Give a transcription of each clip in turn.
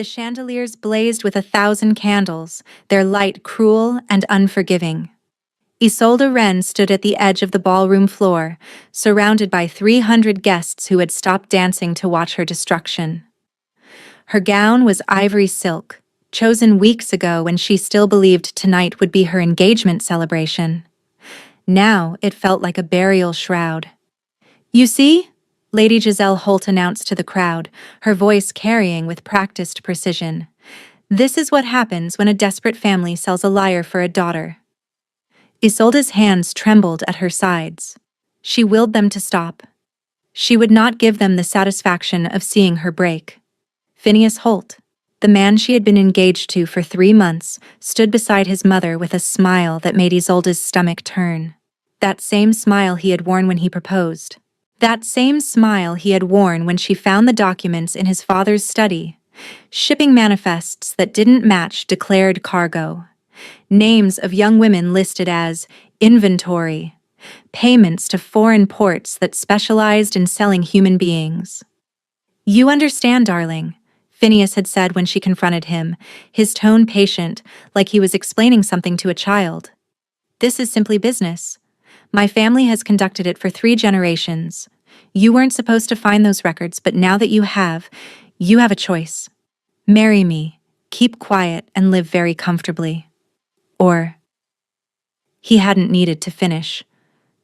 The chandeliers blazed with 1,000 candles, their light cruel and unforgiving. Isolde Wren stood at the edge of the ballroom floor, surrounded by 300 guests who had stopped dancing to watch her destruction. Her gown was ivory silk, chosen weeks ago when she still believed tonight would be her engagement celebration. Now it felt like a burial shroud. "You see?" Lady Giselle Holt announced to the crowd, her voice carrying with practiced precision. "This is what happens when a desperate family sells a liar for a daughter." Isolde's hands trembled at her sides. She willed them to stop. She would not give them the satisfaction of seeing her break. Phineas Holt, the man she had been engaged to for 3 months, stood beside his mother with a smile that made Isolde's stomach turn. That same smile he had worn when he proposed. That same smile he had worn when she found the documents in his father's study. Shipping manifests that didn't match declared cargo. Names of young women listed as inventory. Payments to foreign ports that specialized in selling human beings. "You understand, darling," Phineas had said when she confronted him, his tone patient, like he was explaining something to a child. "This is simply business. My family has conducted it for 3 generations. You weren't supposed to find those records, but now that you have a choice. Marry me, keep quiet, and live very comfortably. Or..." He hadn't needed to finish.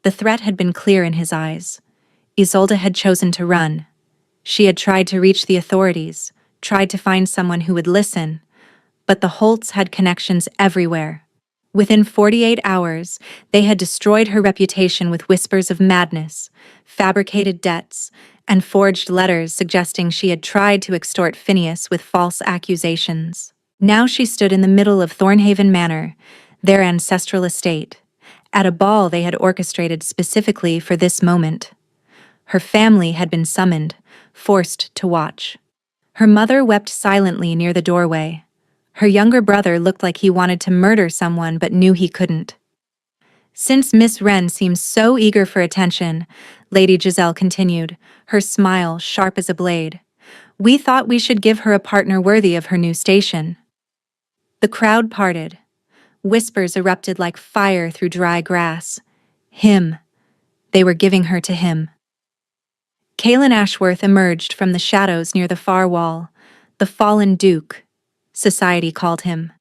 The threat had been clear in his eyes. Isolde had chosen to run. She had tried to reach the authorities, tried to find someone who would listen, but the Holts had connections everywhere. Within 48 hours, they had destroyed her reputation with whispers of madness, fabricated debts, and forged letters suggesting she had tried to extort Phineas with false accusations. Now she stood in the middle of Thornhaven Manor, their ancestral estate, at a ball they had orchestrated specifically for this moment. Her family had been summoned, forced to watch. Her mother wept silently near the doorway. Her younger brother looked like he wanted to murder someone but knew he couldn't. "Since Miss Wren seems so eager for attention," Lady Giselle continued, her smile sharp as a blade, "we thought we should give her a partner worthy of her new station." The crowd parted. Whispers erupted like fire through dry grass. Him. They were giving her to him. Kaelan Ashworth emerged from the shadows near the far wall. The fallen duke, society called him.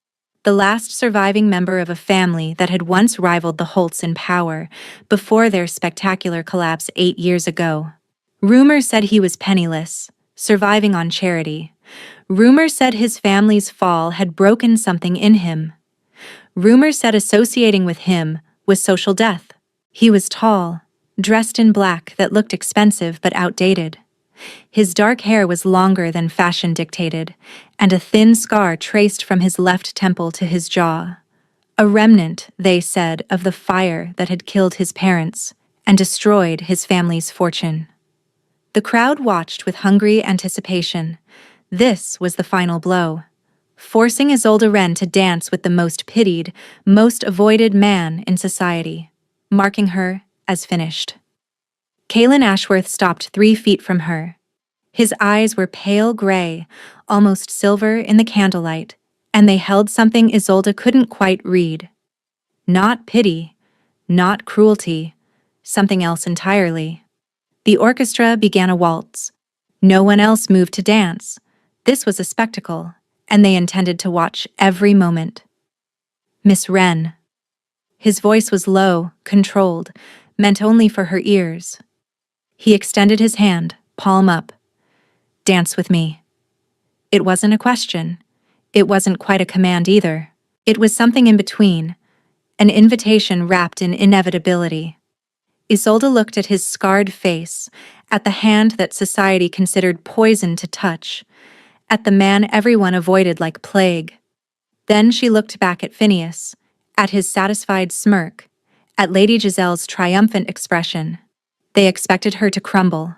The last surviving member of a family that had once rivaled the Holts in power before their spectacular collapse 8 years ago. Rumor said he was penniless, surviving on charity. Rumor said his family's fall had broken something in him. Rumor said associating with him was social death. He was tall, dressed in black that looked expensive but outdated. His dark hair was longer than fashion dictated, and a thin scar traced from his left temple to his jaw. A remnant, they said, of the fire that had killed his parents and destroyed his family's fortune. The crowd watched with hungry anticipation. This was the final blow, forcing Isolde Wren to dance with the most pitied, most avoided man in society, marking her as finished. Kaelan Ashworth stopped 3 feet from her. His eyes were pale gray, almost silver in the candlelight, and they held something Isolde couldn't quite read. Not pity, not cruelty, something else entirely. The orchestra began a waltz. No one else moved to dance. This was a spectacle, and they intended to watch every moment. "Miss Wren." His voice was low, controlled, meant only for her ears. He extended his hand, palm up. "Dance with me." It wasn't a question. It wasn't quite a command either. It was something in between, an invitation wrapped in inevitability. Isolde looked at his scarred face, at the hand that society considered poison to touch, at the man everyone avoided like plague. Then she looked back at Phineas, at his satisfied smirk, at Lady Giselle's triumphant expression. They expected her to crumble.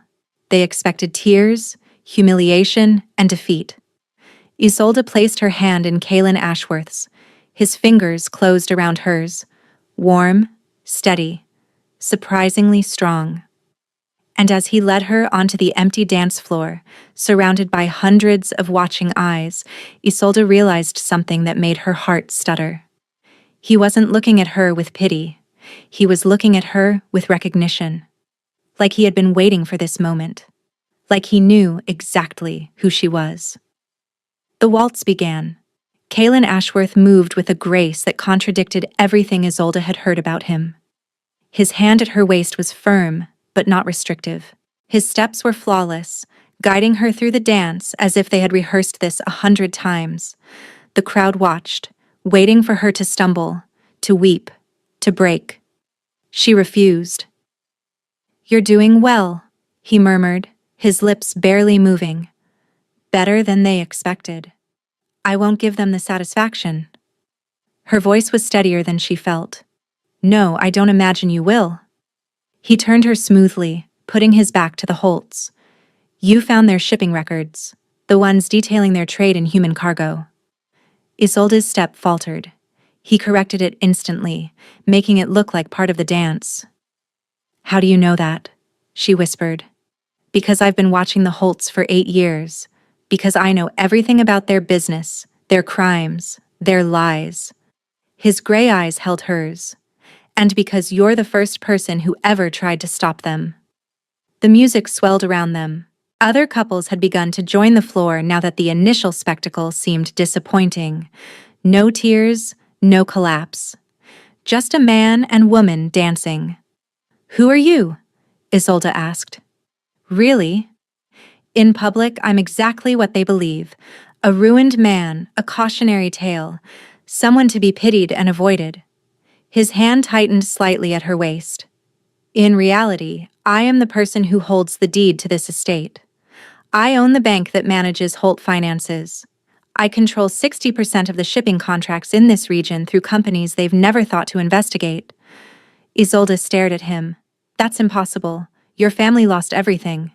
They expected tears, humiliation, and defeat. Isolde placed her hand in Kaelan Ashworth's. His fingers closed around hers, warm, steady, surprisingly strong. And as he led her onto the empty dance floor, surrounded by hundreds of watching eyes, Isolde realized something that made her heart stutter. He wasn't looking at her with pity. He was looking at her with recognition. Like he had been waiting for this moment. Like he knew exactly who she was. The waltz began. Kalen Ashworth moved with a grace that contradicted everything Isolde had heard about him. His hand at her waist was firm, but not restrictive. His steps were flawless, guiding her through the dance as if they had rehearsed this 100 times. The crowd watched, waiting for her to stumble, to weep, to break. She refused. "You're doing well," he murmured, his lips barely moving. "Better than they expected. I won't give them the satisfaction." Her voice was steadier than she felt. "No, I don't imagine you will." He turned her smoothly, putting his back to the Holts. "You found their shipping records, the ones detailing their trade in human cargo." Isolde's step faltered. He corrected it instantly, making it look like part of the dance. "How do you know that?" she whispered. "Because I've been watching the Holts for 8 years. Because I know everything about their business, their crimes, their lies." His gray eyes held hers. "And because you're the first person who ever tried to stop them." The music swelled around them. Other couples had begun to join the floor now that the initial spectacle seemed disappointing. No tears, no collapse. Just a man and woman dancing. "Who are you?" Isolde asked. "Really?" "In public, I'm exactly what they believe. A ruined man, a cautionary tale, someone to be pitied and avoided." His hand tightened slightly at her waist. "In reality, I am the person who holds the deed to this estate. I own the bank that manages Holt Finances. I control 60% of the shipping contracts in this region through companies they've never thought to investigate." Isolde stared at him. "That's impossible. Your family lost everything."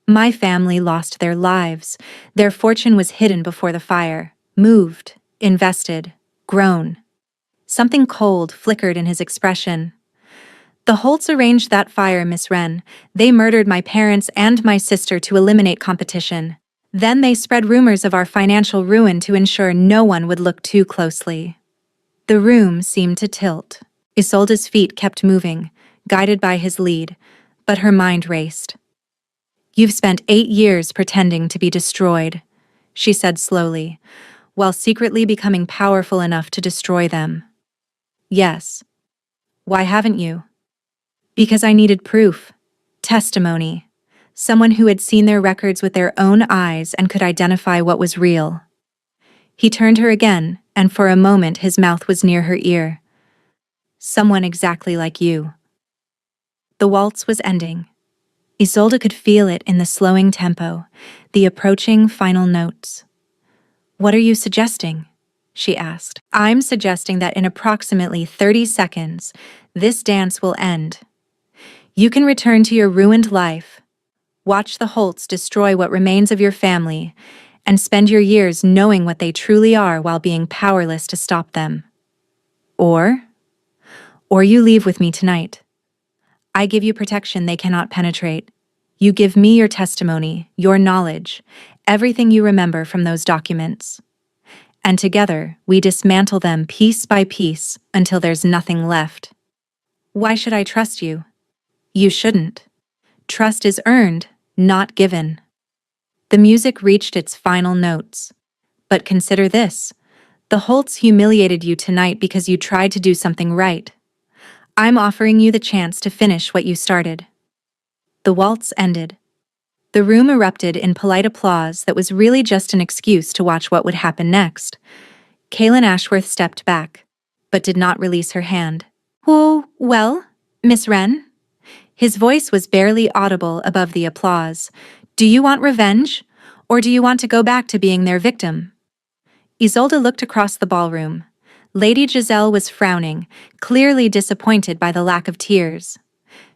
"My family lost their lives. Their fortune was hidden before the fire, moved, invested, grown." Something cold flickered in his expression. "The Holts arranged that fire, Miss Wren. They murdered my parents and my sister to eliminate competition. Then they spread rumors of our financial ruin to ensure no one would look too closely." The room seemed to tilt. Isolde's feet kept moving, guided by his lead, but her mind raced. "You've spent 8 years pretending to be destroyed," she said slowly, "while secretly becoming powerful enough to destroy them." "Yes. Why haven't you?" "Because I needed proof. Testimony. Someone who had seen their records with their own eyes and could identify what was real." He turned her again, and for a moment his mouth was near her ear. "Someone exactly like you." The waltz was ending. Isolde could feel it in the slowing tempo, the approaching final notes. "What are you suggesting?" she asked. "I'm suggesting that in approximately 30 seconds, this dance will end. You can return to your ruined life, watch the Holts destroy what remains of your family, and spend your years knowing what they truly are while being powerless to stop them. Or you leave with me tonight. I give you protection they cannot penetrate. You give me your testimony, your knowledge, everything you remember from those documents. And together, we dismantle them piece by piece until there's nothing left." "Why should I trust you?" "You shouldn't. Trust is earned, not given." The music reached its final notes. "But consider this. The Holts humiliated you tonight because you tried to do something right. I'm offering you the chance to finish what you started." The waltz ended. The room erupted in polite applause that was really just an excuse to watch what would happen next. Kalen Ashworth stepped back, but did not release her hand. "Oh, well, Miss Wren?" His voice was barely audible above the applause. "Do you want revenge, or do you want to go back to being their victim?" Isolde looked across the ballroom. Lady Giselle was frowning, clearly disappointed by the lack of tears.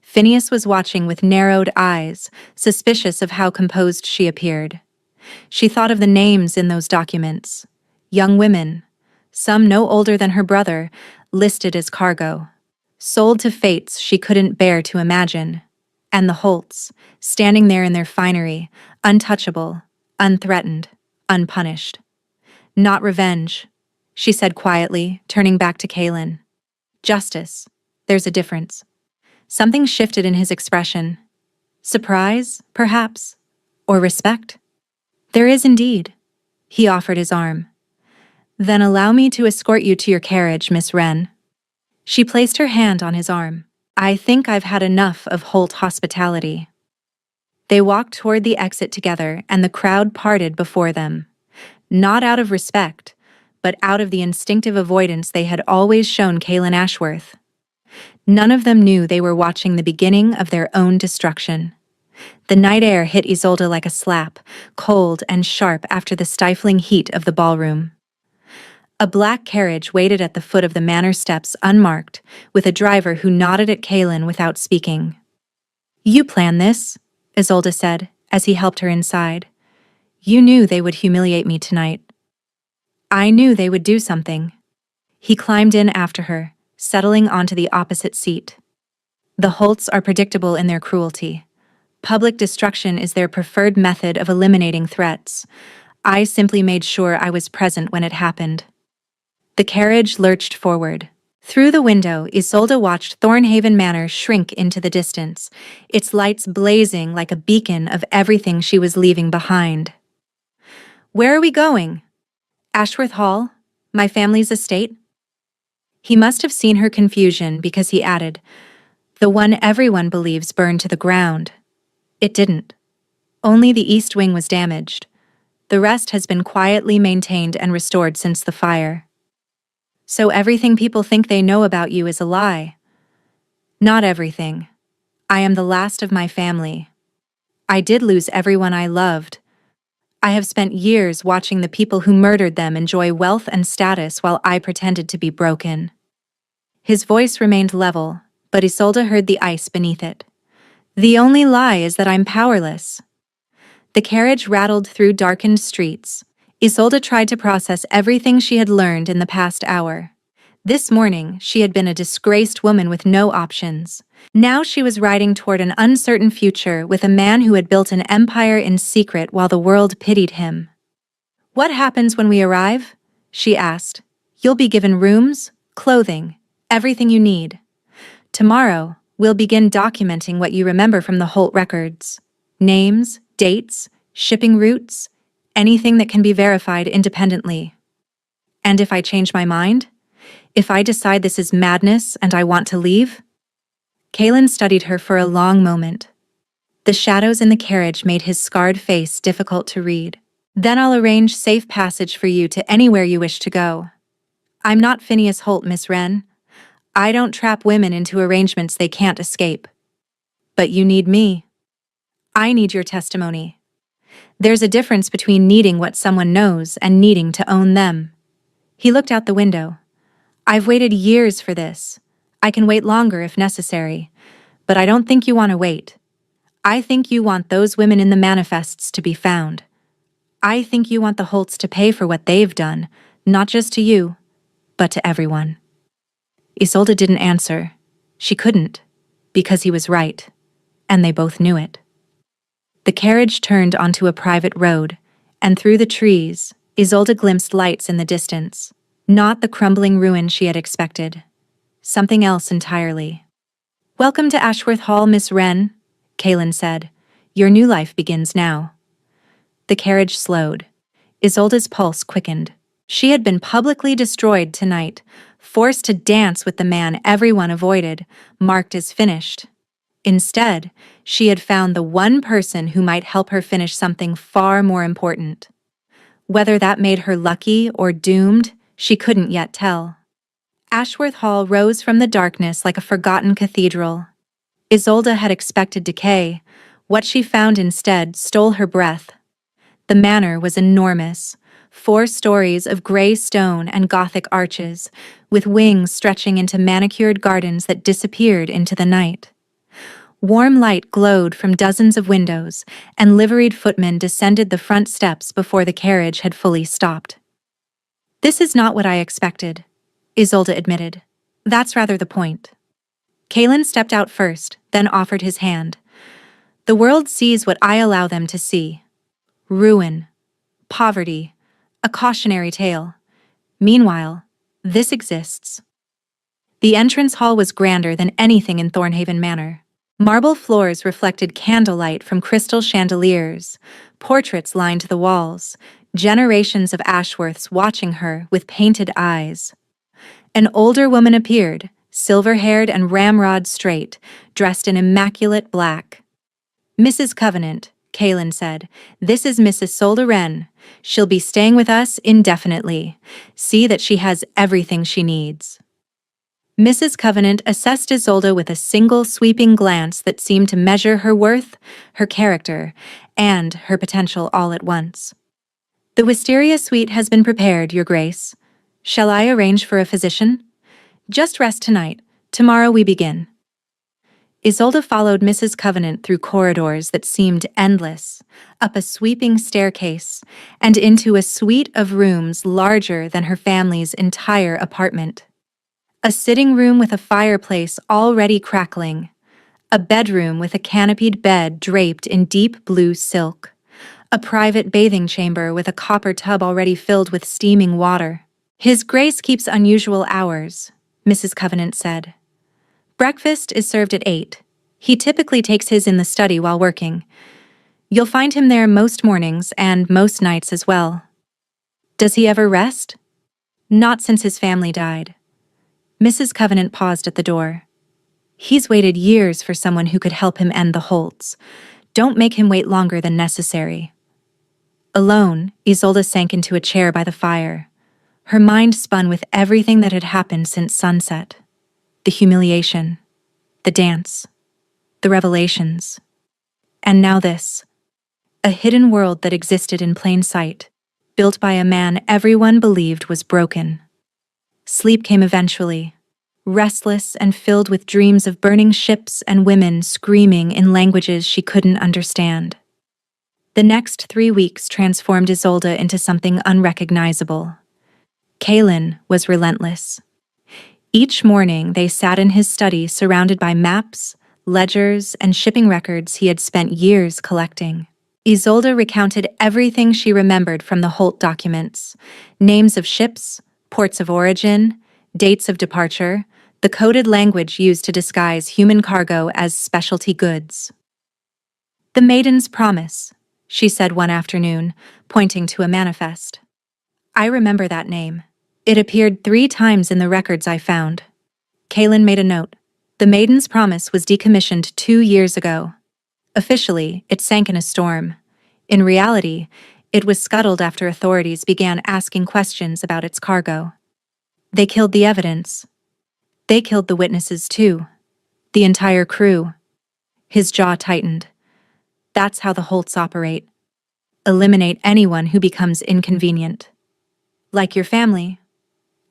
Phineas was watching with narrowed eyes, suspicious of how composed she appeared. She thought of the names in those documents. Young women, some no older than her brother, listed as cargo. Sold to fates she couldn't bear to imagine. And the Holts, standing there in their finery, untouchable, unthreatened, unpunished. Not revenge, she said quietly, turning back to Kaelin. Justice. There's a difference. Something shifted in his expression. Surprise, perhaps? Or respect? There is indeed. He offered his arm. Then allow me to escort you to your carriage, Miss Wren. She placed her hand on his arm. I think I've had enough of Holt hospitality. They walked toward the exit together, and the crowd parted before them. Not out of respect, but out of the instinctive avoidance they had always shown Kaelin Ashworth. None of them knew they were watching the beginning of their own destruction. The night air hit Isolde like a slap, cold and sharp after the stifling heat of the ballroom. A black carriage waited at the foot of the manor steps unmarked, with a driver who nodded at Kaelin without speaking. You planned this, Isolde said, as he helped her inside. You knew they would humiliate me tonight. I knew they would do something. He climbed in after her, settling onto the opposite seat. The Holts are predictable in their cruelty. Public destruction is their preferred method of eliminating threats. I simply made sure I was present when it happened. The carriage lurched forward. Through the window, Isolde watched Thornhaven Manor shrink into the distance, its lights blazing like a beacon of everything she was leaving behind. Where are we going? Ashworth Hall? My family's estate? He must have seen her confusion because he added, the one everyone believes burned to the ground. It didn't. Only the east wing was damaged. The rest has been quietly maintained and restored since the fire. So everything people think they know about you is a lie. Not everything. I am the last of my family. I did lose everyone I loved. I have spent years watching the people who murdered them enjoy wealth and status while I pretended to be broken. His voice remained level, but Isolde heard the ice beneath it. The only lie is that I'm powerless. The carriage rattled through darkened streets. Isolde tried to process everything she had learned in the past hour. This morning, she had been a disgraced woman with no options. Now she was riding toward an uncertain future with a man who had built an empire in secret while the world pitied him. What happens when we arrive? She asked. You'll be given rooms, clothing, everything you need. Tomorrow, we'll begin documenting what you remember from the Holt records. Names, dates, shipping routes, anything that can be verified independently. And if I change my mind? If I decide this is madness and I want to leave? Kaelin studied her for a long moment. The shadows in the carriage made his scarred face difficult to read. Then I'll arrange safe passage for you to anywhere you wish to go. I'm not Phineas Holt, Miss Wren. I don't trap women into arrangements they can't escape. But you need me. I need your testimony. There's a difference between needing what someone knows and needing to own them. He looked out the window. I've waited years for this. I can wait longer if necessary, but I don't think you want to wait. I think you want those women in the manifests to be found. I think you want the Holts to pay for what they've done, not just to you, but to everyone. Isolde didn't answer. She couldn't, because he was right, and they both knew it. The carriage turned onto a private road, and through the trees, Isolde glimpsed lights in the distance. Not the crumbling ruin she had expected. Something else entirely. Welcome to Ashworth Hall, Miss Wren, Kaelin said. Your new life begins now. The carriage slowed. Isolde's pulse quickened. She had been publicly destroyed tonight, forced to dance with the man everyone avoided, marked as finished. Instead, she had found the one person who might help her finish something far more important. Whether that made her lucky or doomed, she couldn't yet tell. Ashworth Hall rose from the darkness like a forgotten cathedral. Isolde had expected decay. What she found instead stole her breath. The manor was enormous, 4 stories of gray stone and Gothic arches, with wings stretching into manicured gardens that disappeared into the night. Warm light glowed from dozens of windows, and liveried footmen descended the front steps before the carriage had fully stopped. This is not what I expected, Isolde admitted. That's rather the point. Kaelin stepped out first, then offered his hand. The world sees what I allow them to see. Ruin, poverty, a cautionary tale. Meanwhile, this exists. The entrance hall was grander than anything in Thornhaven Manor. Marble floors reflected candlelight from crystal chandeliers, portraits lined the walls, generations of Ashworths watching her with painted eyes. An older woman appeared, silver-haired and ramrod straight, dressed in immaculate black. "Mrs. Covenant," Kaelin said, "this is Miss Isolde Wren. She'll be staying with us indefinitely. See that she has everything she needs." Mrs. Covenant assessed Isolde with a single sweeping glance that seemed to measure her worth, her character, and her potential all at once. "The wisteria suite has been prepared, Your Grace. Shall I arrange for a physician? Just rest tonight. Tomorrow we begin." Isolde followed Mrs. Covenant through corridors that seemed endless, up a sweeping staircase, and into a suite of rooms larger than her family's entire apartment. A sitting room with a fireplace already crackling, a bedroom with a canopied bed draped in deep blue silk, a private bathing chamber with a copper tub already filled with steaming water. "His Grace keeps unusual hours," Mrs. Covenant said. "Breakfast is served at 8. He typically takes his in the study while working. You'll find him there most mornings and most nights as well." "Does he ever rest?" "Not since his family died." Mrs. Covenant paused at the door. "He's waited years for someone who could help him end the Holts. Don't make him wait longer than necessary." Alone, Isolde sank into a chair by the fire. Her mind spun with everything that had happened since sunset. The humiliation, the dance, the revelations. And now this. A hidden world that existed in plain sight, built by a man everyone believed was broken. Sleep came eventually, restless and filled with dreams of burning ships and women screaming in languages she couldn't understand. The next 3 weeks transformed Isolde into something unrecognizable. Kaelin was relentless. Each morning they sat in his study surrounded by maps, ledgers, and shipping records he had spent years collecting. Isolde recounted everything she remembered from the Holt documents: names of ships, ports of origin, dates of departure, the coded language used to disguise human cargo as specialty goods. "The Maiden's Promise," she said one afternoon, pointing to a manifest. "I remember that name. It appeared 3 times in the records I found." Kaelin made a note. "The Maiden's Promise was decommissioned 2 years ago. Officially, it sank in a storm. In reality, it was scuttled after authorities began asking questions about its cargo. They killed the evidence. They killed the witnesses too. The entire crew." His jaw tightened. "That's how the Holts operate. Eliminate anyone who becomes inconvenient." "Like your family."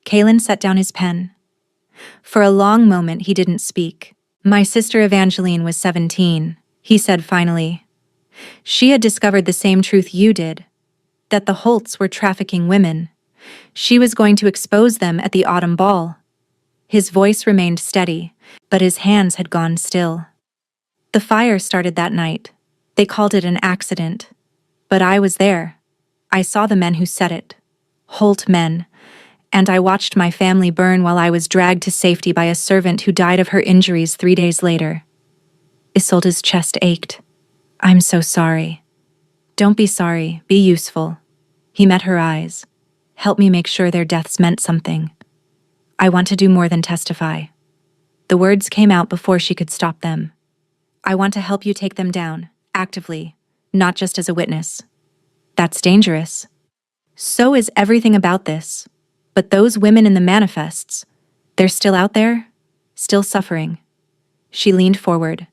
Kaelin set down his pen. For a long moment he didn't speak. "My sister Evangeline was 17, he said finally. She had discovered the same truth you did, that the Holts were trafficking women. She was going to expose them at the autumn ball." His voice remained steady, but his hands had gone still. "The fire started that night. They called it an accident. But I was there. I saw the men who set it. Holt men. And I watched my family burn while I was dragged to safety by a servant who died of her injuries 3 days later." Isolde's chest ached. "I'm so sorry." "Don't be sorry, be useful." He met her eyes. "Help me make sure their deaths meant something. I want to do more than testify." The words came out before she could stop them. "I want to help you take them down, actively, not just as a witness." "That's dangerous." "So is everything about this. But those women in the manifests, they're still out there, still suffering." She leaned forward.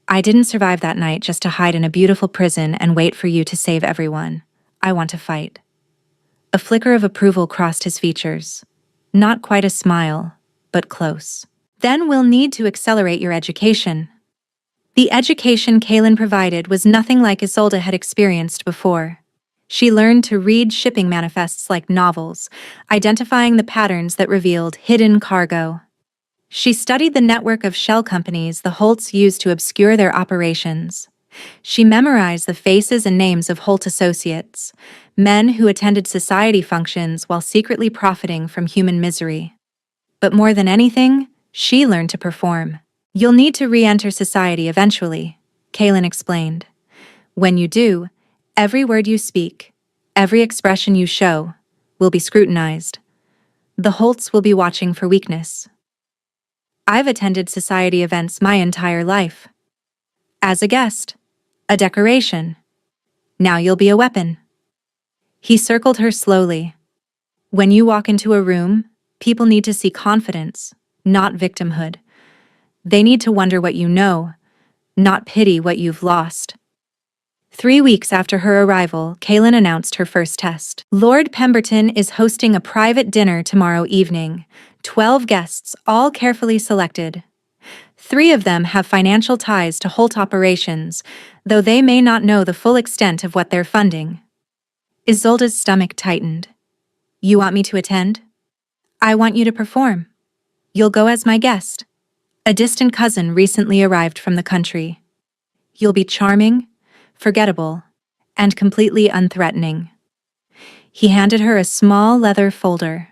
"I didn't survive that night just to hide in a beautiful prison and wait for you to save everyone. I want to fight." A flicker of approval crossed his features. Not quite a smile, but close. "Then we'll need to accelerate your education." The education Kaelin provided was nothing like Isolde had experienced before. She learned to read shipping manifests like novels, identifying the patterns that revealed hidden cargo. She studied the network of shell companies the Holts used to obscure their operations. She memorized the faces and names of Holt associates, men who attended society functions while secretly profiting from human misery. But more than anything, she learned to perform. You'll need to re-enter society eventually, Kaylin explained. When you do, every word you speak, every expression you show, will be scrutinized. The Holts will be watching for weakness. I've attended society events my entire life. As a guest, a decoration. Now you'll be a weapon. He circled her slowly. When you walk into a room, people need to see confidence, not victimhood. They need to wonder what you know, not pity what you've lost. 3 weeks after her arrival, Kaylin announced her first test. Lord Pemberton is hosting a private dinner tomorrow evening. 12 guests, all carefully selected. 3 of them have financial ties to Holt operations, though they may not know the full extent of what they're funding. Isolde's stomach tightened. You want me to attend? I want you to perform. You'll go as my guest. A distant cousin recently arrived from the country. You'll be charming, forgettable, and completely unthreatening. He handed her a small leather folder.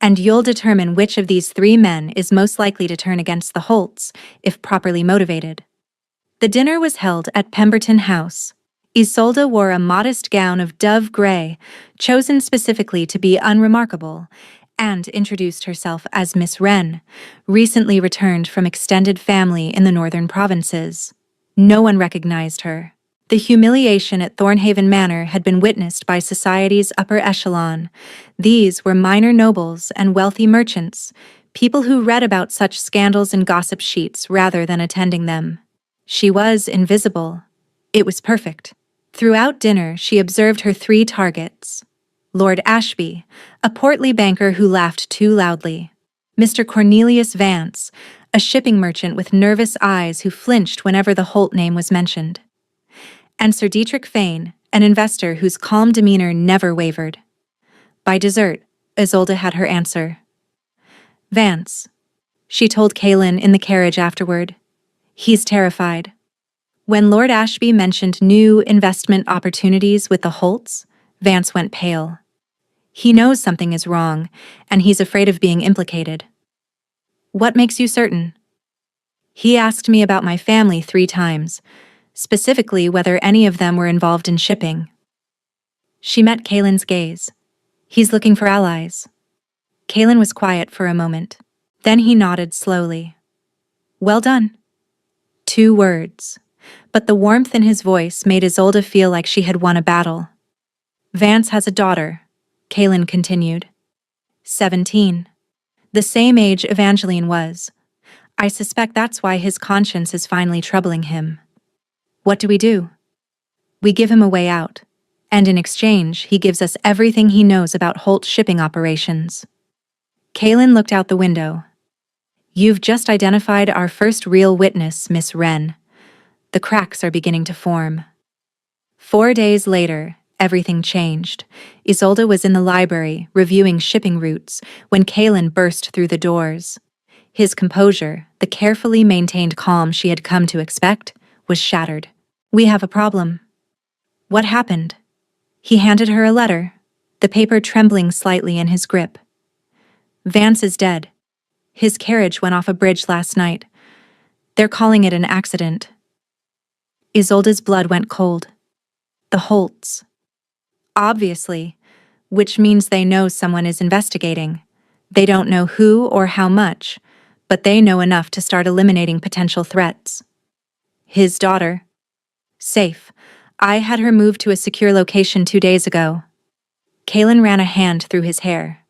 And you'll determine which of these 3 men is most likely to turn against the Holts, if properly motivated. The dinner was held at Pemberton House. Isolde wore a modest gown of dove gray, chosen specifically to be unremarkable, and introduced herself as Miss Wren, recently returned from extended family in the northern provinces. No one recognized her. The humiliation at Thornhaven Manor had been witnessed by society's upper echelon. These were minor nobles and wealthy merchants, people who read about such scandals in gossip sheets rather than attending them. She was invisible. It was perfect. Throughout dinner, she observed her 3 targets. Lord Ashby, a portly banker who laughed too loudly. Mr. Cornelius Vance, a shipping merchant with nervous eyes who flinched whenever the Holt name was mentioned. And Sir Dietrich Fane, an investor whose calm demeanor never wavered. By dessert, Isolde had her answer. Vance, she told Kaylin in the carriage afterward. He's terrified. When Lord Ashby mentioned new investment opportunities with the Holts, Vance went pale. He knows something is wrong, and he's afraid of being implicated. What makes you certain? He asked me about my family 3 times, specifically whether any of them were involved in shipping. She met Kaylin's gaze. He's looking for allies. Kaylin was quiet for a moment. Then he nodded slowly. Well done. 2 words. But the warmth in his voice made Isolde feel like she had won a battle. Vance has a daughter, Kaylin continued. 17. The same age Evangeline was. I suspect that's why his conscience is finally troubling him. What do? We give him a way out, and in exchange, he gives us everything he knows about Holt's shipping operations. Kaylin looked out the window. You've just identified our first real witness, Miss Wren. The cracks are beginning to form. 4 days later, everything changed. Isolde was in the library, reviewing shipping routes, when Kaylin burst through the doors. His composure, the carefully maintained calm she had come to expect, was shattered. We have a problem. What happened? He handed her a letter, the paper trembling slightly in his grip. Vance is dead. His carriage went off a bridge last night. They're calling it an accident. Isolde's blood went cold. The Holts. Obviously, which means they know someone is investigating. They don't know who or how much, but they know enough to start eliminating potential threats. His daughter. Safe. I had her moved to a secure location 2 days ago. Kaylin ran a hand through his hair.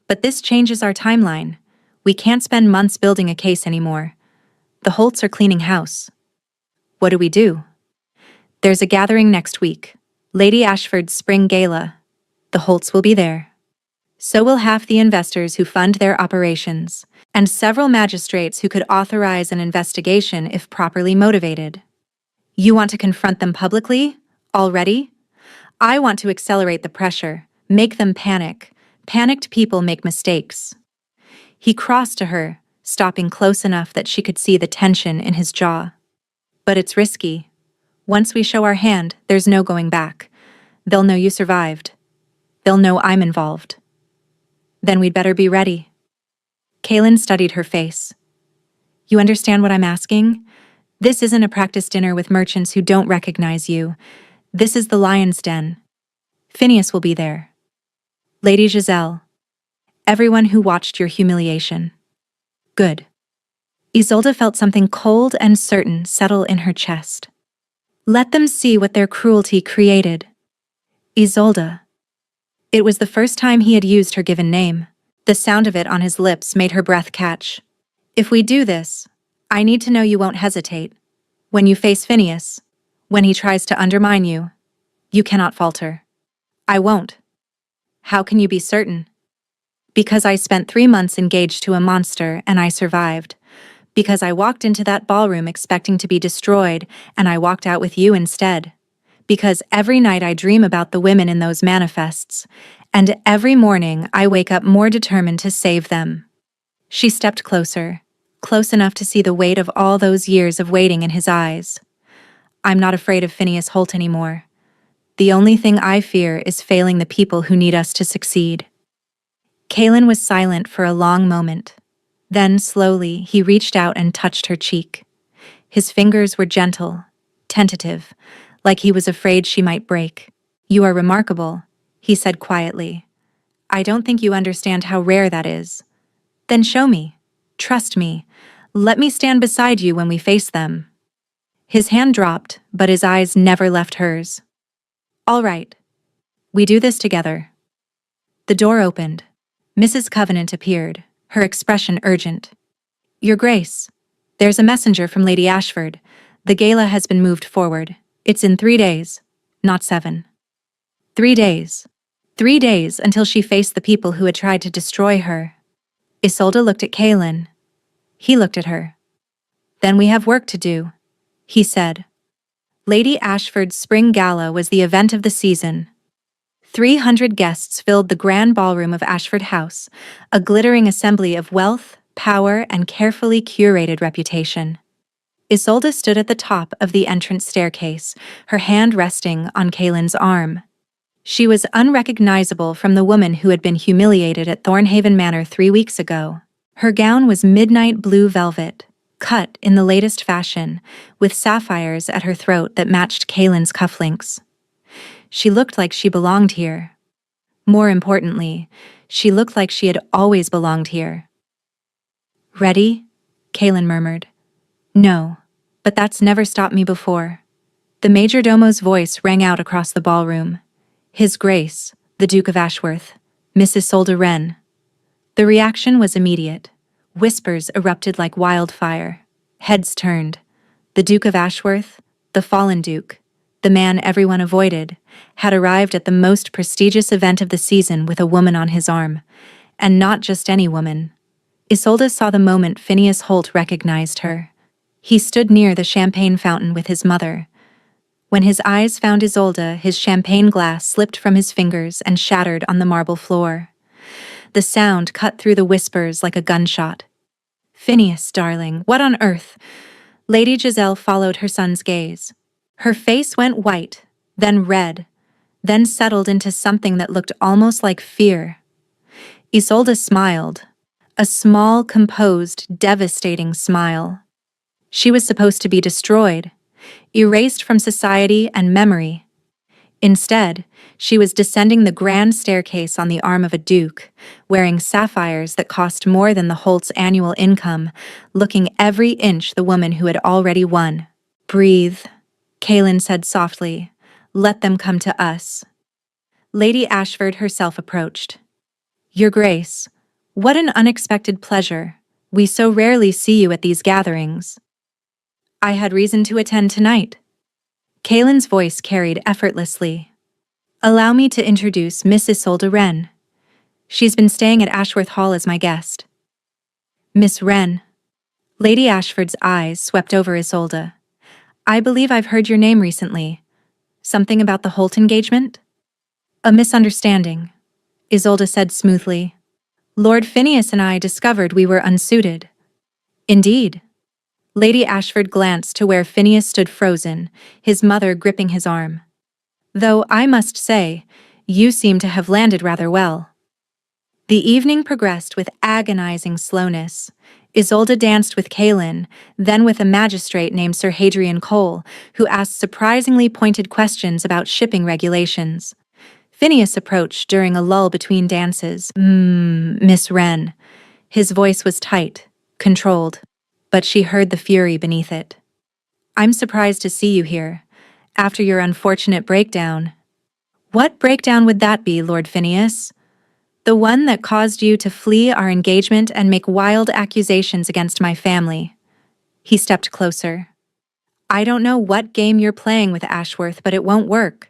But this changes our timeline. We can't spend months building a case anymore. The Holts are cleaning house. What do? There's a gathering next week. Lady Ashford's spring gala. The Holts will be there. So will half the investors who fund their operations, and several magistrates who could authorize an investigation if properly motivated. You want to confront them publicly? Already? I want to accelerate the pressure, make them panic. Panicked people make mistakes. He crossed to her, stopping close enough that she could see the tension in his jaw. But it's risky. Once we show our hand, there's no going back. They'll know you survived. They'll know I'm involved. Then we'd better be ready. Kaylin studied her face. You understand what I'm asking? This isn't a practice dinner with merchants who don't recognize you. This is the lion's den. Phineas will be there. Lady Giselle. Everyone who watched your humiliation. Good. Isolde felt something cold and certain settle in her chest. Let them see what their cruelty created. Isolde. It was the first time he had used her given name. The sound of it on his lips made her breath catch. If we do this, I need to know you won't hesitate. When you face Phineas, when he tries to undermine you, you cannot falter. I won't. How can you be certain? Because I spent 3 months engaged to a monster and I survived. Because I walked into that ballroom expecting to be destroyed and I walked out with you instead. Because every night I dream about the women in those manifests, and every morning I wake up more determined to save them. She stepped closer, close enough to see the weight of all those years of waiting in his eyes. I'm not afraid of Phineas Holt anymore. The only thing I fear is failing the people who need us to succeed. Kaylin was silent for a long moment. Then, slowly, he reached out and touched her cheek. His fingers were gentle, tentative, like he was afraid she might break. You are remarkable, he said quietly. I don't think you understand how rare that is. Then show me. Trust me. Let me stand beside you when we face them. His hand dropped, but his eyes never left hers. All right. We do this together. The door opened. Mrs. Covenant appeared, her expression urgent. Your Grace, there's a messenger from Lady Ashford. The gala has been moved forward. It's in 3 days, not 7. 3 days. 3 days until she faced the people who had tried to destroy her. Isolde looked at Kaylin. He looked at her. Then we have work to do, he said. Lady Ashford's spring gala was the event of the season. 300 guests filled the grand ballroom of Ashford House, a glittering assembly of wealth, power, and carefully curated reputation. Isolde stood at the top of the entrance staircase, her hand resting on Kaylin's arm. She was unrecognizable from the woman who had been humiliated at Thornhaven Manor 3 weeks ago. Her gown was midnight blue velvet, cut in the latest fashion, with sapphires at her throat that matched Kaylin's cufflinks. She looked like she belonged here. More importantly, she looked like she had always belonged here. Ready? Kaylin murmured. No, but that's never stopped me before. The majordomo's voice rang out across the ballroom. His Grace, the Duke of Ashworth, Miss Isolde Wren. The reaction was immediate. Whispers erupted like wildfire. Heads turned. The Duke of Ashworth, the fallen Duke, the man everyone avoided, had arrived at the most prestigious event of the season with a woman on his arm. And not just any woman. Isolde saw the moment Phineas Holt recognized her. He stood near the champagne fountain with his mother. When his eyes found Isolde, his champagne glass slipped from his fingers and shattered on the marble floor. The sound cut through the whispers like a gunshot. Phineas, darling, what on earth? Lady Giselle followed her son's gaze. Her face went white, then red, then settled into something that looked almost like fear. Isolde smiled, a small, composed, devastating smile. She was supposed to be destroyed, erased from society and memory. Instead, she was descending the grand staircase on the arm of a duke, wearing sapphires that cost more than the Holt's annual income, looking every inch the woman who had already won. Breathe, Kaylin said softly. Let them come to us. Lady Ashford herself approached. Your Grace, what an unexpected pleasure. We so rarely see you at these gatherings. I had reason to attend tonight. Kaylin's voice carried effortlessly. Allow me to introduce Miss Isolde Wren. She's been staying at Ashworth Hall as my guest. Miss Wren. Lady Ashford's eyes swept over Isolde. I believe I've heard your name recently. Something about the Holt engagement? A misunderstanding, Isolde said smoothly. Lord Phineas and I discovered we were unsuited. Indeed. Lady Ashford glanced to where Phineas stood frozen, his mother gripping his arm. Though I must say, you seem to have landed rather well. The evening progressed with agonizing slowness. Isolde danced with Kaelin, then with a magistrate named Sir Hadrian Cole, who asked surprisingly pointed questions about shipping regulations. Phineas approached during a lull between dances. Miss Wren. His voice was tight, controlled, but she heard the fury beneath it. I'm surprised to see you here, after your unfortunate breakdown. What breakdown would that be, Lord Phineas? The one that caused you to flee our engagement and make wild accusations against my family. He stepped closer. I don't know what game you're playing with, Ashworth, but it won't work.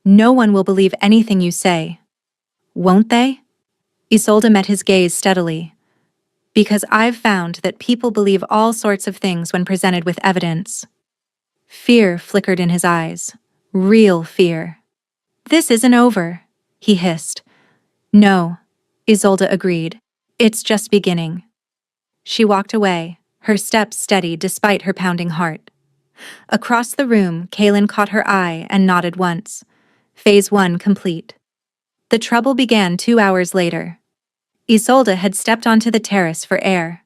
No one will believe anything you say. Won't they? Isolde met his gaze steadily. Because I've found that people believe all sorts of things when presented with evidence. Fear flickered in his eyes. Real fear. This isn't over, he hissed. No, Isolde agreed. It's just beginning. She walked away, her steps steady despite her pounding heart. Across the room, Kaelin caught her eye and nodded once. Phase 1 complete. The trouble began 2 hours later. Isolde had stepped onto the terrace for air.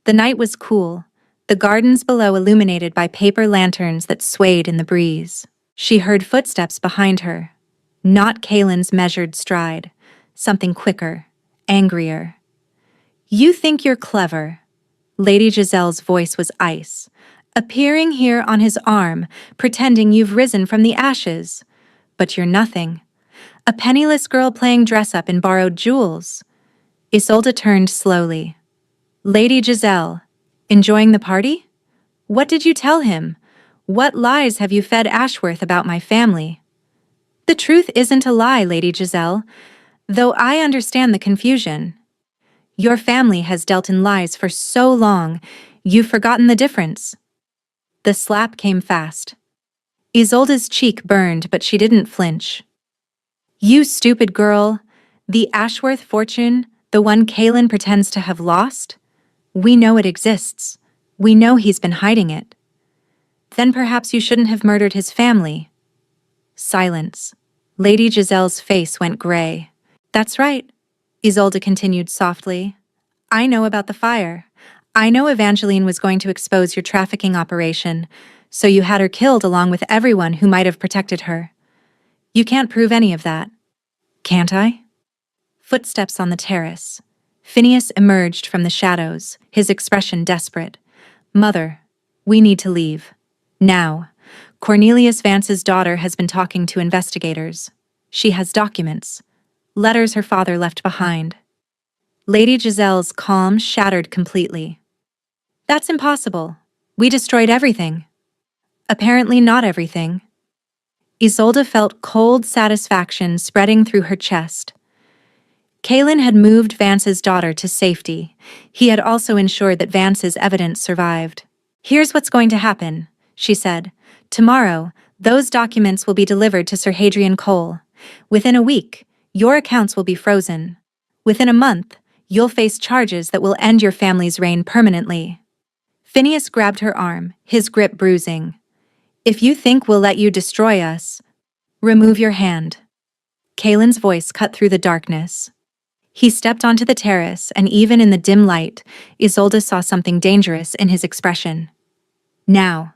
The night was cool, the gardens below illuminated by paper lanterns that swayed in the breeze. She heard footsteps behind her. Not Kaelin's measured stride. Something quicker, angrier. You think you're clever. Lady Giselle's voice was ice. Appearing here on his arm, pretending you've risen from the ashes. But you're nothing. A penniless girl playing dress-up in borrowed jewels. Isolde turned slowly. Lady Giselle, enjoying the party? What did you tell him? What lies have you fed Ashworth about my family? The truth isn't a lie, Lady Giselle, though I understand the confusion. Your family has dealt in lies for so long, you've forgotten the difference. The slap came fast. Isolde's cheek burned, but she didn't flinch. You stupid girl, the Ashworth fortune, the one Kaelin pretends to have lost? We know it exists. We know he's been hiding it. Then perhaps you shouldn't have murdered his family. Silence. Lady Giselle's face went gray. That's right, Isolde continued softly. I know about the fire. I know Evangeline was going to expose your trafficking operation, so you had her killed along with everyone who might have protected her. You can't prove any of that. Can't I? Footsteps on the terrace. Phineas emerged from the shadows, his expression desperate. Mother, we need to leave. Now. Cornelius Vance's daughter has been talking to investigators. She has documents. Letters her father left behind. Lady Giselle's calm shattered completely. That's impossible. We destroyed everything. Apparently not everything. Isolde felt cold satisfaction spreading through her chest. Kaelin had moved Vance's daughter to safety. He had also ensured that Vance's evidence survived. Here's what's going to happen, she said. Tomorrow, those documents will be delivered to Sir Hadrian Cole. Within a week, your accounts will be frozen. Within a month, you'll face charges that will end your family's reign permanently. Phineas grabbed her arm, his grip bruising. If you think we'll let you destroy us, remove your hand. Kaelin's voice cut through the darkness. He stepped onto the terrace, and even in the dim light, Isolde saw something dangerous in his expression. Now.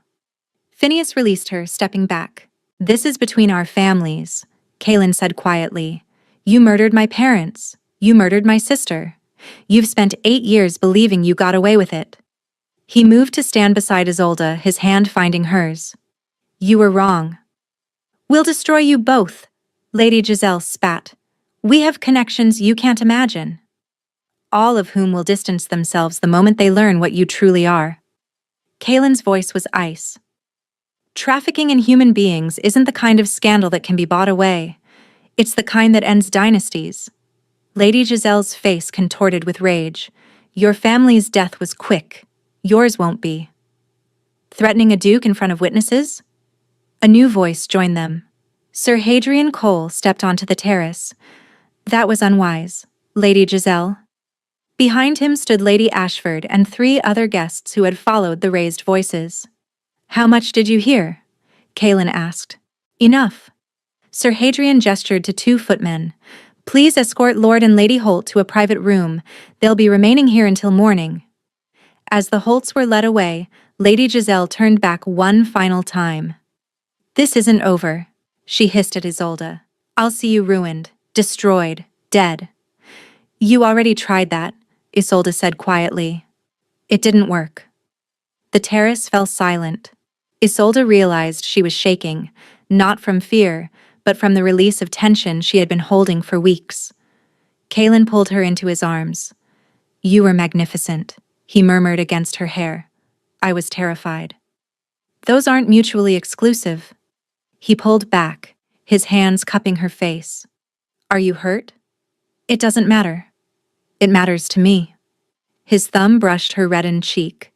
Phineas released her, stepping back. This is between our families, Kaelin said quietly. You murdered my parents. You murdered my sister. You've spent 8 years believing you got away with it. He moved to stand beside Isolde, his hand finding hers. You were wrong. We'll destroy you both, Lady Giselle spat. We have connections you can't imagine. All of whom will distance themselves the moment they learn what you truly are. Kaelin's voice was ice. Trafficking in human beings isn't the kind of scandal that can be bought away. It's the kind that ends dynasties. Lady Giselle's face contorted with rage. Your family's death was quick. Yours won't be. Threatening a duke in front of witnesses? A new voice joined them. Sir Hadrian Cole stepped onto the terrace. That was unwise, Lady Giselle. Behind him stood Lady Ashford and 3 other guests who had followed the raised voices. "How much did you hear?" Kaelin asked. "Enough." Sir Hadrian gestured to 2 footmen. "Please escort Lord and Lady Holt to a private room. They'll be remaining here until morning." As the Holts were led away, Lady Giselle turned back one final time. "This isn't over," she hissed at Isolde. "I'll see you ruined, destroyed, dead." "You already tried that," Isolde said quietly. "It didn't work." The terrace fell silent. Isolde realized she was shaking, not from fear, but from the release of tension she had been holding for weeks. Kaelin pulled her into his arms. "You were magnificent," he murmured against her hair. "I was terrified." "Those aren't mutually exclusive." He pulled back, his hands cupping her face. "Are you hurt?" "It doesn't matter." "It matters to me." His thumb brushed her reddened cheek.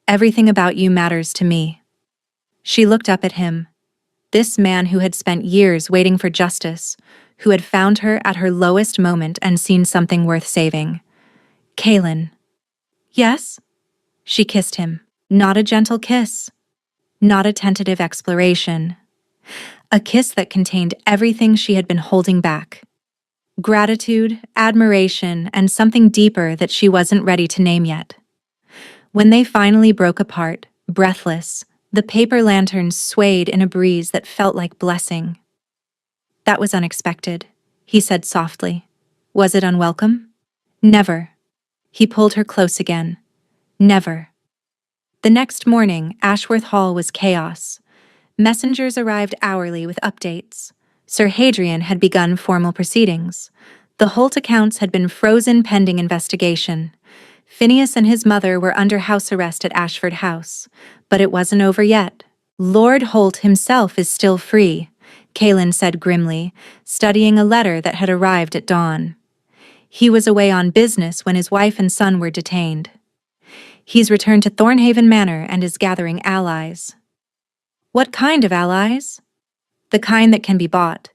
"Everything about you matters to me." She looked up at him. This man who had spent years waiting for justice, who had found her at her lowest moment and seen something worth saving. "Kaelin." "Yes?" She kissed him. Not a gentle kiss. Not a tentative exploration. A kiss that contained everything she had been holding back. Gratitude, admiration, and something deeper that she wasn't ready to name yet. When they finally broke apart, breathless, the paper lanterns swayed in a breeze that felt like blessing. "That was unexpected," he said softly. "Was it unwelcome?" "Never." He pulled her close again. "Never." The next morning, Ashworth Hall was chaos. Messengers arrived hourly with updates. Sir Hadrian had begun formal proceedings. The Holt accounts had been frozen pending investigation. Phineas and his mother were under house arrest at Ashford House. But it wasn't over yet. "Lord Holt himself is still free," Kaelin said grimly, studying a letter that had arrived at dawn. "He was away on business when his wife and son were detained. He's returned to Thornhaven Manor and is gathering allies." "What kind of allies?" "The kind that can be bought.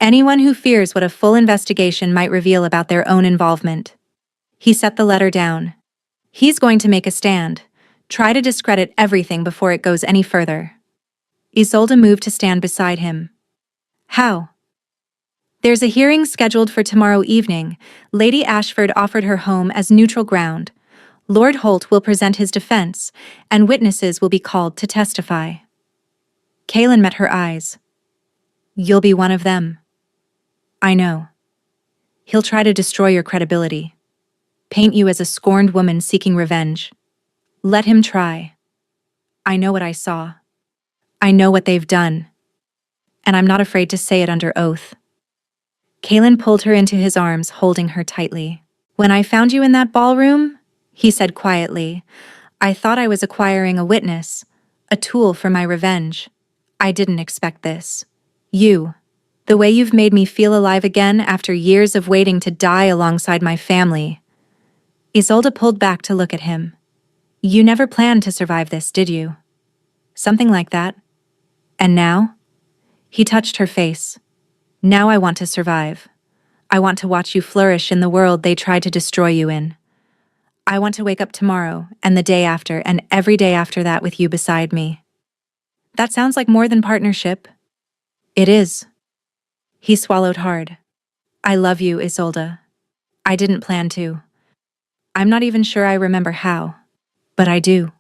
Anyone who fears what a full investigation might reveal about their own involvement." He set the letter down. "He's going to make a stand. Try to discredit everything before it goes any further." Isolde moved to stand beside him. "How?" "There's a hearing scheduled for tomorrow evening. Lady Ashford offered her home as neutral ground. Lord Holt will present his defense, and witnesses will be called to testify." Kaelin met her eyes. "You'll be one of them." "I know. He'll try to destroy your credibility. Paint you as a scorned woman seeking revenge. Let him try. I know what I saw. I know what they've done. And I'm not afraid to say it under oath." Kaelin pulled her into his arms, holding her tightly. "When I found you in that ballroom," he said quietly, "I thought I was acquiring a witness, a tool for my revenge. I didn't expect this. You. The way you've made me feel alive again after years of waiting to die alongside my family." Isolde pulled back to look at him. "You never planned to survive this, did you?" "Something like that." "And now?" He touched her face. "Now I want to survive. I want to watch you flourish in the world they tried to destroy you in. I want to wake up tomorrow, and the day after, and every day after that with you beside me." "That sounds like more than partnership." "It is." He swallowed hard. "I love you, Isolde. I didn't plan to. I'm not even sure I remember how. But I do."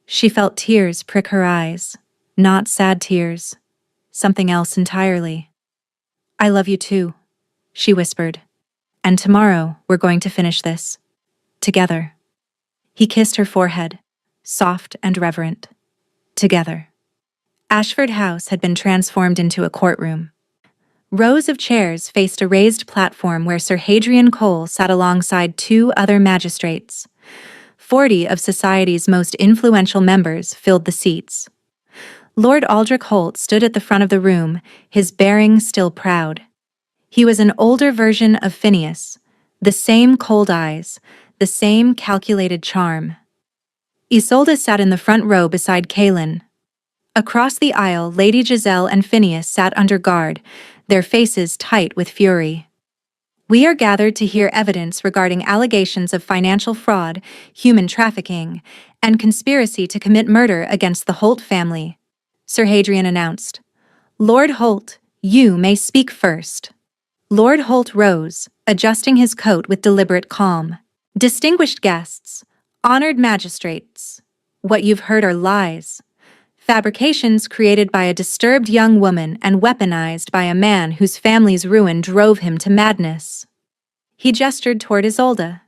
She felt tears prick her eyes. Not sad tears. Something else entirely. "I love you too," she whispered. "And tomorrow we're going to finish this. Together." He kissed her forehead, soft and reverent. Together. Ashford House had been transformed into a courtroom. Rows of chairs faced a raised platform where Sir Hadrian Cole sat alongside 2 other magistrates. 40 of society's most influential members filled the seats. Lord Aldrich Holt stood at the front of the room, his bearing still proud. He was an older version of Phineas, the same cold eyes, the same calculated charm. Isolde sat in the front row beside Kaelin. Across the aisle, Lady Giselle and Phineas sat under guard, their faces tight with fury. We are gathered to hear evidence regarding allegations of financial fraud, human trafficking, and conspiracy to commit murder against the Holt family, Sir Hadrian announced. Lord Holt, you may speak first. Lord Holt rose, adjusting his coat with deliberate calm. Distinguished guests, honored magistrates, what you've heard are lies. Fabrications created by a disturbed young woman and weaponized by a man whose family's ruin drove him to madness. He gestured toward Isolde.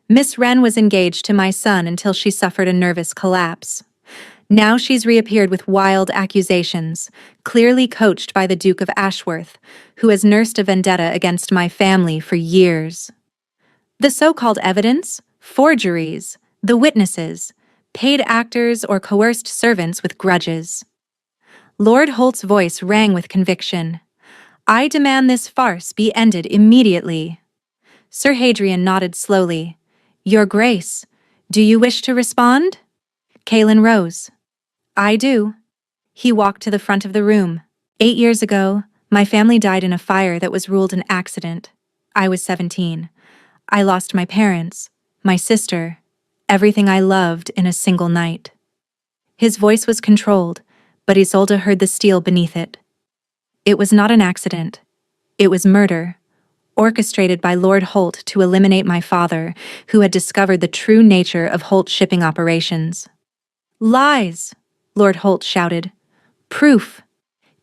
Miss Wren was engaged to my son until she suffered a nervous collapse. Now she's reappeared with wild accusations, clearly coached by the Duke of Ashworth, who has nursed a vendetta against my family for years. The so-called evidence, forgeries, the witnesses, paid actors or coerced servants with grudges. Lord Holt's voice rang with conviction. I demand this farce be ended immediately. Sir Hadrian nodded slowly. Your Grace, do you wish to respond? Kaelin rose. I do. He walked to the front of the room. 8 years ago, my family died in a fire that was ruled an accident. I was 17. I lost my parents, my sister, everything I loved in a single night. His voice was controlled, but Isolde heard the steel beneath it. It was not an accident. It was murder, orchestrated by Lord Holt to eliminate my father, who had discovered the true nature of Holt shipping operations. Lies, Lord Holt shouted. Proof.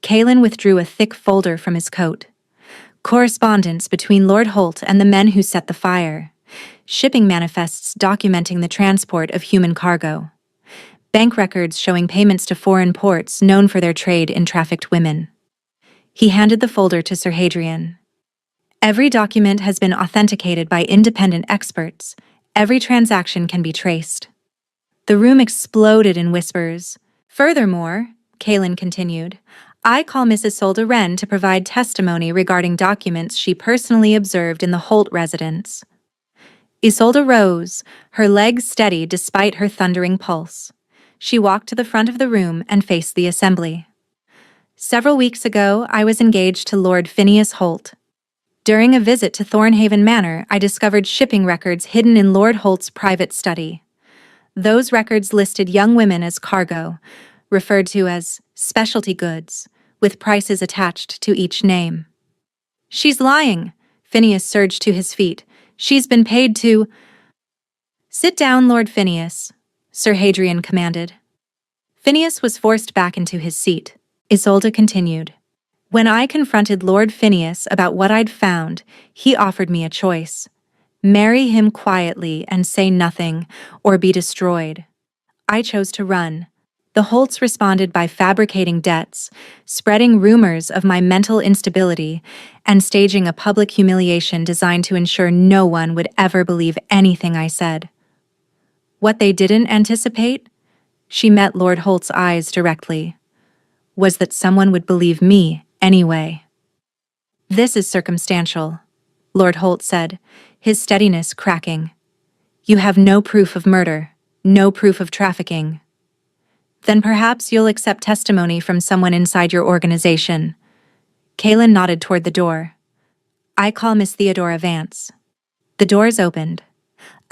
Kaelin withdrew a thick folder from his coat. Correspondence between Lord Holt and the men who set the fire. Shipping manifests documenting the transport of human cargo. Bank records showing payments to foreign ports known for their trade in trafficked women. He handed the folder to Sir Hadrian. Every document has been authenticated by independent experts. Every transaction can be traced. The room exploded in whispers. Furthermore, Kaelin continued, I call Mrs. Isolde Wren to provide testimony regarding documents she personally observed in the Holt residence. Isolde rose, her legs steady despite her thundering pulse. She walked to the front of the room and faced the assembly. Several weeks ago, I was engaged to Lord Phineas Holt. During a visit to Thornhaven Manor, I discovered shipping records hidden in Lord Holt's private study. Those records listed young women as cargo, referred to as specialty goods, with prices attached to each name. She's lying. Phineas surged to his feet. She's been paid to... Sit down, Lord Phineas, Sir Hadrian commanded. Phineas was forced back into his seat. Isolde continued. When I confronted Lord Phineas about what I'd found, he offered me a choice. Marry him quietly and say nothing, or be destroyed. I chose to run. The Holts responded by fabricating debts, spreading rumors of my mental instability, and staging a public humiliation designed to ensure no one would ever believe anything I said. What they didn't anticipate, she met Lord Holt's eyes directly, was that someone would believe me anyway. This is circumstantial, Lord Holt said, his steadiness cracking. You have no proof of murder, no proof of trafficking. Then perhaps you'll accept testimony from someone inside your organization. Kaelin nodded toward the door. I call Miss Theodora Vance. The doors opened.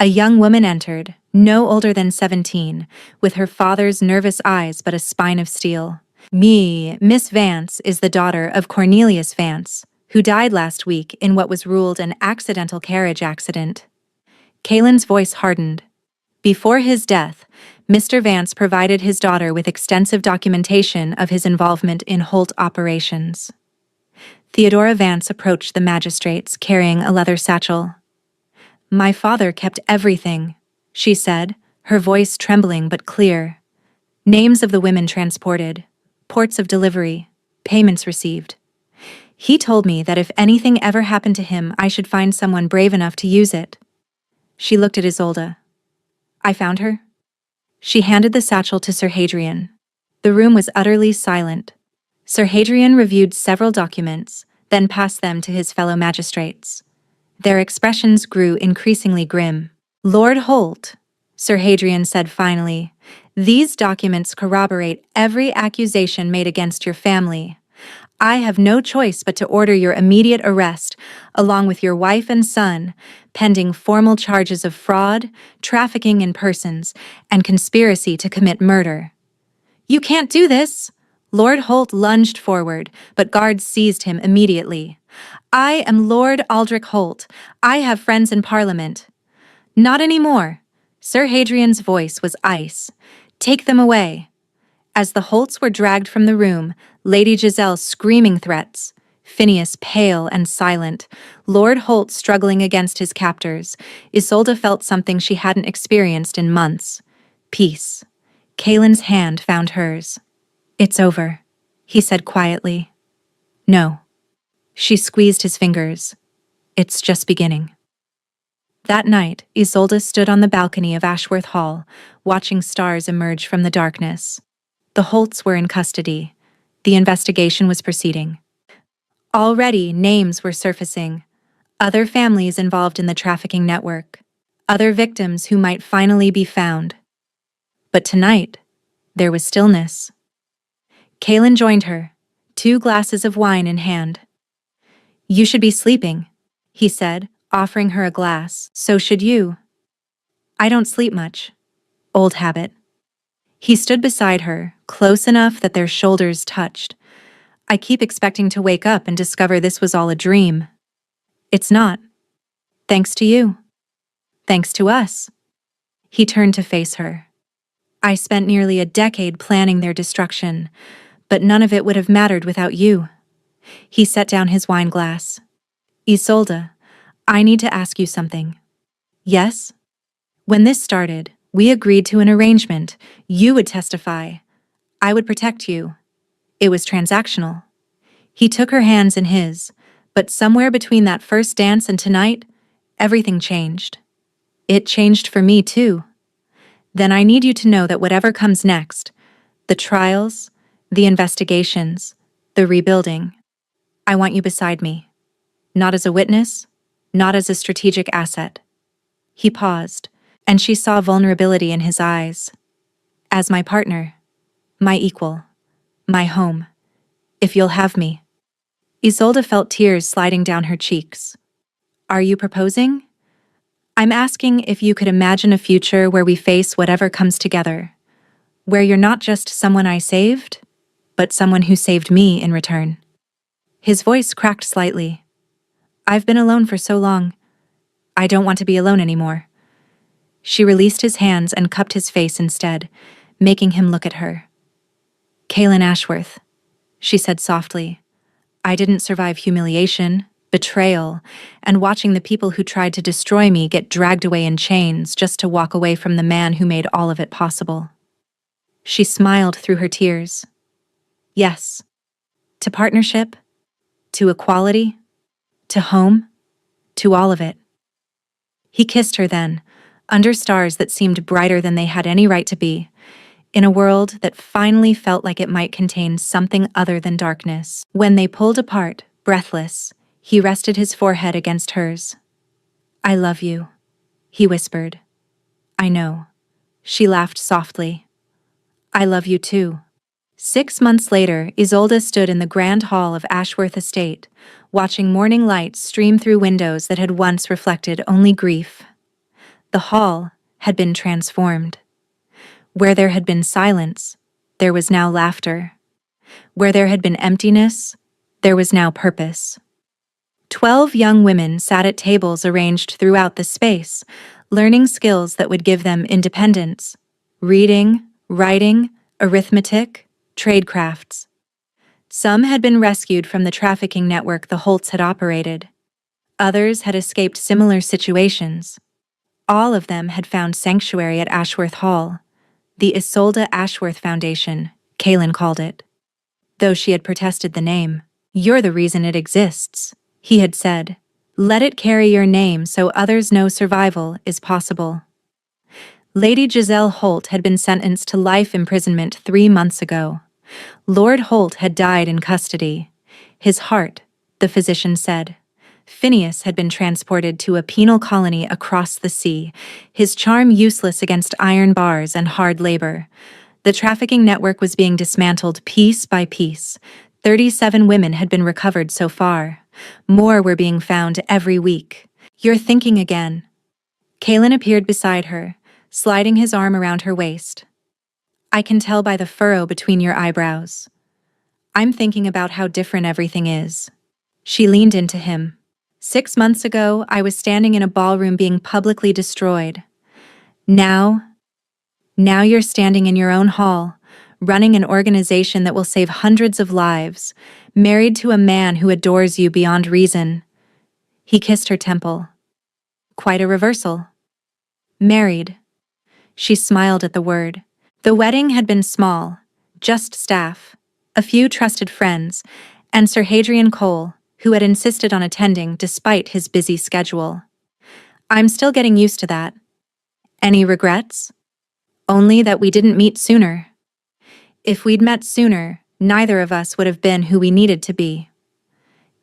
A young woman entered, no older than 17, with her father's nervous eyes but a spine of steel. Miss Vance is the daughter of Cornelius Vance, who died last week in what was ruled an accidental carriage accident. Kaelin's voice hardened. Before his death, Mr. Vance provided his daughter with extensive documentation of his involvement in Holt operations. Theodora Vance approached the magistrates carrying a leather satchel. My father kept everything, she said, her voice trembling but clear. Names of the women transported, ports of delivery, payments received. He told me that if anything ever happened to him, I should find someone brave enough to use it. She looked at Isolde. I found her. She handed the satchel to Sir Hadrian. The room was utterly silent. Sir Hadrian reviewed several documents, then passed them to his fellow magistrates. Their expressions grew increasingly grim. Lord Holt, Sir Hadrian said finally, these documents corroborate every accusation made against your family. I have no choice but to order your immediate arrest, along with your wife and son, pending formal charges of fraud, trafficking in persons, and conspiracy to commit murder. You can't do this! Lord Holt lunged forward, but guards seized him immediately. I am Lord Aldrich Holt. I have friends in Parliament. Not anymore. Sir Hadrian's voice was ice. Take them away. As the Holts were dragged from the room, Lady Giselle screaming threats, Phineas pale and silent, Lord Holt struggling against his captors, Isolde felt something she hadn't experienced in months. Peace. Kaelin's hand found hers. It's over, he said quietly. No. She squeezed his fingers. It's just beginning. That night, Isolde stood on the balcony of Ashworth Hall, watching stars emerge from the darkness. The Holts were in custody. The investigation was proceeding. Already, names were surfacing. Other families involved in the trafficking network. Other victims who might finally be found. But tonight, there was stillness. Kaelin joined her, 2 glasses of wine in hand. You should be sleeping, he said, offering her a glass. So should you. I don't sleep much. Old habit. He stood beside her, close enough that their shoulders touched. I keep expecting to wake up and discover this was all a dream. It's not. Thanks to you. Thanks to us. He turned to face her. I spent nearly a decade planning their destruction, but none of it would have mattered without you. He set down his wine glass. Isolde, I need to ask you something. Yes? When this started, we agreed to an arrangement. You would testify. I would protect you. It was transactional. He took her hands in his, but somewhere between that first dance and tonight, everything changed. It changed for me too. Then I need you to know that whatever comes next, the trials, the investigations, the rebuilding, I want you beside me. Not as a witness, not as a strategic asset. He paused, and she saw vulnerability in his eyes. As my partner, my equal, my home, if you'll have me. Isolde felt tears sliding down her cheeks. Are you proposing? I'm asking if you could imagine a future where we face whatever comes together, where you're not just someone I saved, but someone who saved me in return. His voice cracked slightly. I've been alone for so long. I don't want to be alone anymore. She released his hands and cupped his face instead, making him look at her. Kaelin Ashworth, she said softly. I didn't survive humiliation, betrayal, and watching the people who tried to destroy me get dragged away in chains just to walk away from the man who made all of it possible. She smiled through her tears. Yes. To partnership, to equality, to home, to all of it. He kissed her then, under stars that seemed brighter than they had any right to be, in a world that finally felt like it might contain something other than darkness. When they pulled apart, breathless, he rested his forehead against hers. I love you, he whispered. I know. She laughed softly. I love you too. 6 months later, Isolde stood in the grand hall of Ashworth Estate, watching morning light stream through windows that had once reflected only grief. The hall had been transformed. Where there had been silence, there was now laughter. Where there had been emptiness, there was now purpose. 12 young women sat at tables arranged throughout the space, learning skills that would give them independence: reading, writing, arithmetic, tradecrafts. Some had been rescued from the trafficking network the Holts had operated. Others had escaped similar situations. All of them had found sanctuary at Ashworth Hall, the Isolde Ashworth Foundation, Kaelin called it. Though she had protested the name. You're the reason it exists, he had said. Let it carry your name so others know survival is possible. Lady Giselle Holt had been sentenced to life imprisonment 3 months ago. Lord Holt had died in custody. His heart, the physician said. Phineas had been transported to a penal colony across the sea, his charm useless against iron bars and hard labor. The trafficking network was being dismantled piece by piece, 37 women had been recovered so far. More were being found every week. You're thinking again. Kalen appeared beside her, sliding his arm around her waist. I can tell by the furrow between your eyebrows. I'm thinking about how different everything is. She leaned into him. 6 months ago, I was standing in a ballroom being publicly destroyed. Now you're standing in your own hall, running an organization that will save hundreds of lives, married to a man who adores you beyond reason. He kissed her temple. Quite a reversal. Married. She smiled at the word. The wedding had been small, just staff, a few trusted friends, and Sir Hadrian Cole, who had insisted on attending despite his busy schedule. I'm still getting used to that. Any regrets? Only that we didn't meet sooner. If we'd met sooner, neither of us would have been who we needed to be.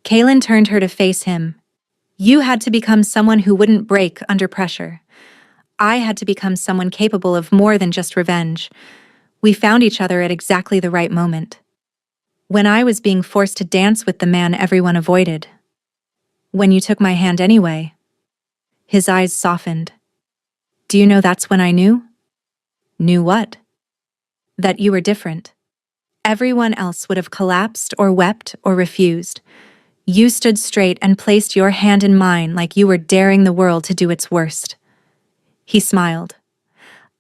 Kalen turned her to face him. You had to become someone who wouldn't break under pressure. I had to become someone capable of more than just revenge. We found each other at exactly the right moment. When I was being forced to dance with the man everyone avoided. When you took my hand anyway. His eyes softened. Do you know that's when I knew? Knew what? That you were different. Everyone else would have collapsed or wept or refused. You stood straight and placed your hand in mine like you were daring the world to do its worst. He smiled.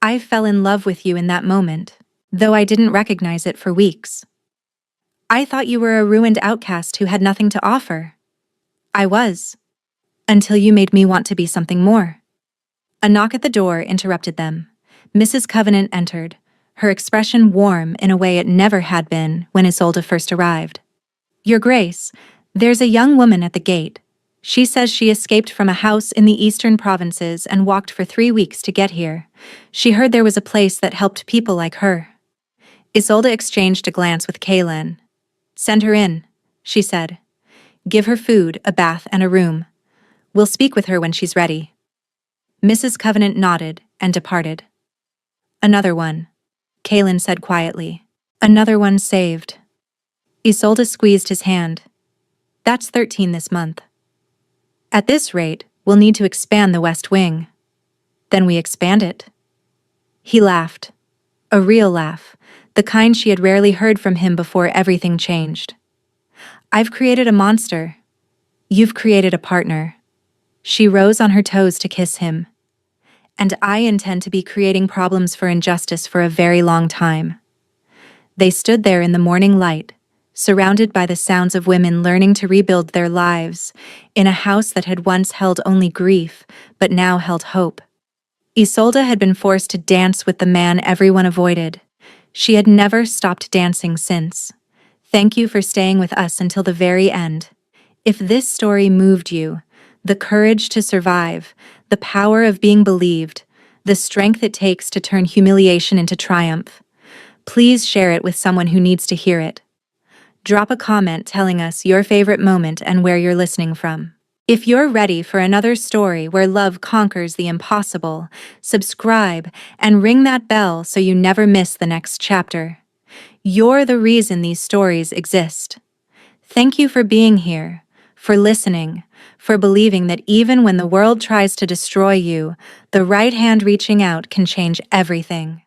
I fell in love with you in that moment, though I didn't recognize it for weeks. I thought you were a ruined outcast who had nothing to offer. I was. Until you made me want to be something more. A knock at the door interrupted them. Mrs. Covenant entered, her expression warm in a way it never had been when Isolde first arrived. Your Grace, there's a young woman at the gate. She says she escaped from a house in the eastern provinces and walked for 3 weeks to get here. She heard there was a place that helped people like her. Isolde exchanged a glance with Kalen. Send her in, she said. Give her food, a bath, and a room. We'll speak with her when she's ready. Mrs. Covenant nodded and departed. Another one, Kalen said quietly. Another one saved. Isolde squeezed his hand. That's 13 this month. At this rate, we'll need to expand the West Wing. Then we expand it. He laughed. A real laugh, the kind she had rarely heard from him before everything changed. I've created a monster. You've created a partner. She rose on her toes to kiss him. And I intend to be creating problems for injustice for a very long time. They stood there in the morning light, surrounded by the sounds of women learning to rebuild their lives, in a house that had once held only grief, but now held hope. Isolde had been forced to dance with the man everyone avoided. She had never stopped dancing since. Thank you for staying with us until the very end. If this story moved you, the courage to survive, the power of being believed, the strength it takes to turn humiliation into triumph, please share it with someone who needs to hear it. Drop a comment telling us your favorite moment and where you're listening from. If you're ready for another story where love conquers the impossible, subscribe and ring that bell so you never miss the next chapter. You're the reason these stories exist. Thank you for being here, for listening, for believing that even when the world tries to destroy you, the right hand reaching out can change everything.